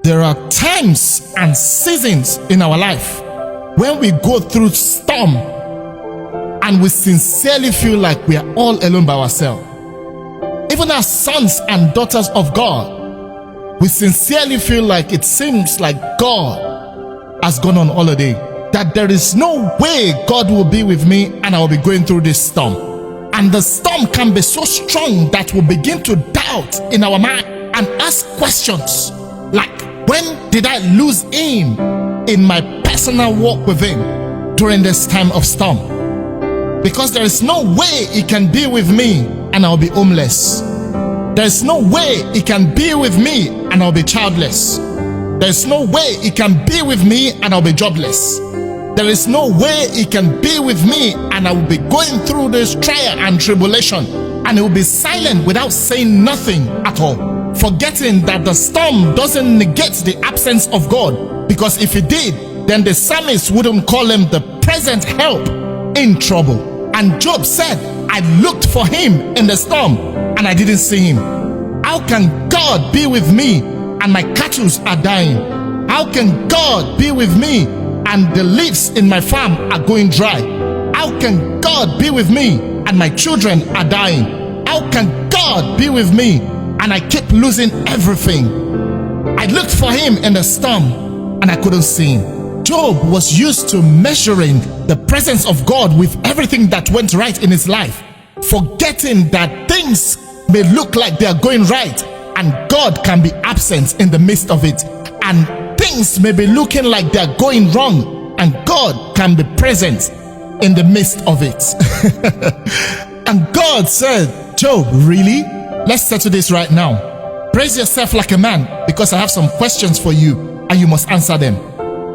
There are times and seasons in our life when we go through storm and we sincerely feel like we are all alone by ourselves. Even as sons and daughters of God, we sincerely feel like it seems like God has gone on holiday, that there is no way God will be with me and I will be going through this storm. And the storm can be so strong that we'll begin to doubt in our mind and ask questions like, when did I lose Him in my personal walk with Him during this time of storm? Because there is no way He can be with me and I'll be homeless. There is no way He can be with me and I'll be childless. There is no way He can be with me and I'll be jobless. There is no way He can be with me and I will be going through this trial and tribulation and He will be silent without saying nothing at all. Forgetting that the storm doesn't negate the absence of God, because if it did, then the psalmist wouldn't call Him the present help in trouble. And Job said, I looked for Him in the storm and I didn't see Him. How can God be with me and my cattle are dying? How can God be with me and the leaves in my farm are going dry? How can God be with me and my children are dying? How can God be with me and I keep losing everything? I looked for Him in the storm and I couldn't see Him. Job was used to measuring the presence of God with everything that went right in his life, forgetting that things may look like they are going right and God can be absent in the midst of it, and things may be looking like they are going wrong and God can be present in the midst of it. And God said, Job, really? Let's settle this right now. Brace yourself like a man, because I have some questions for you and you must answer them.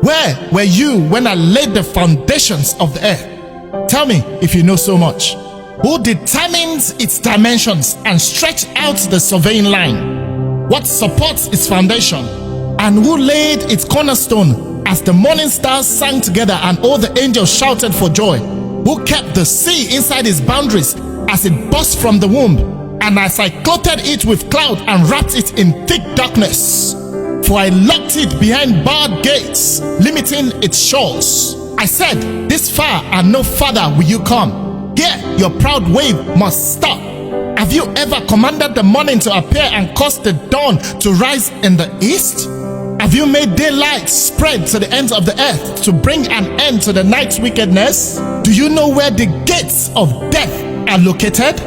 Where were you when I laid the foundations of the earth? Tell me if you know so much. Who determines its dimensions and stretched out the surveying line? What supports its foundation? And who laid its cornerstone as the morning stars sang together and all the angels shouted for joy? Who kept the sea inside its boundaries as it burst from the womb, and as I clothed it with cloud and wrapped it in thick darkness? For I locked it behind barred gates, limiting its shores. I said, this far and no farther will you come. Here your proud wave must stop. Have you ever commanded the morning to appear and caused the dawn to rise in the east? Have you made daylight spread to the ends of the earth to bring an end to the night's wickedness? Do you know where the gates of death are located?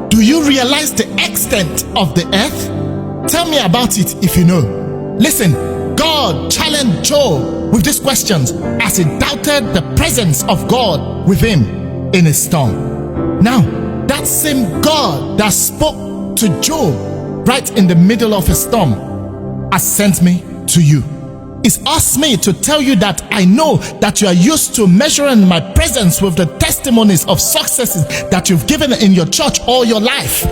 Do you realize the extent of the earth? Tell me about it if you know. Listen, God challenged Job with these questions as he doubted the presence of God with him in his storm. Now, that same God that spoke to Job right in the middle of his storm has sent me to you. It's asked me to tell you that I know that you are used to measuring my presence with the testimonies of successes that you've given in your church all your life.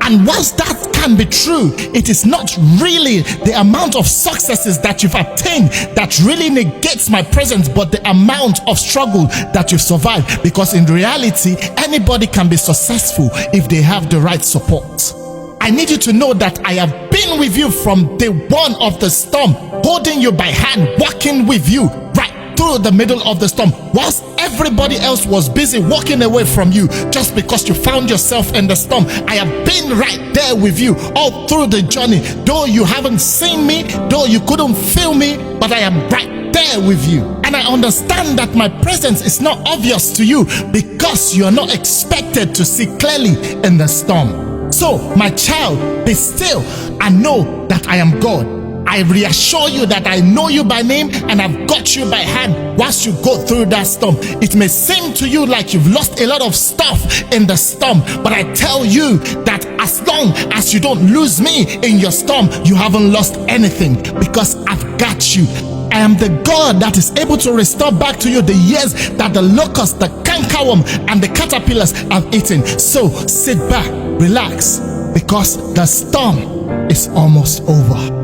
And whilst that can be true, it is not really the amount of successes that you've obtained that really negates my presence, but the amount of struggle that you've survived. Because in reality, anybody can be successful if they have the right support. I need you to know that I have been with you from day one of the storm, holding you by hand, walking with you right through the middle of the storm, whilst everybody else was busy walking away from you just because you found yourself in the storm. I have been right there with you all through the journey. Though you haven't seen me, though you couldn't feel me, but I am right there with you. And I understand that my presence is not obvious to you because you are not expected to see clearly in the storm. So, my child, be still and know that I am God. I reassure you that I know you by name and I've got you by hand whilst you go through that storm. It may seem to you like you've lost a lot of stuff in the storm, but I tell you that as long as you don't lose me in your storm, you haven't lost anything, because I've got you. I am the God that is able to restore back to you the years that the locust, the cankerworm, and the caterpillars have eaten. So sit back, relax, because the storm is almost over.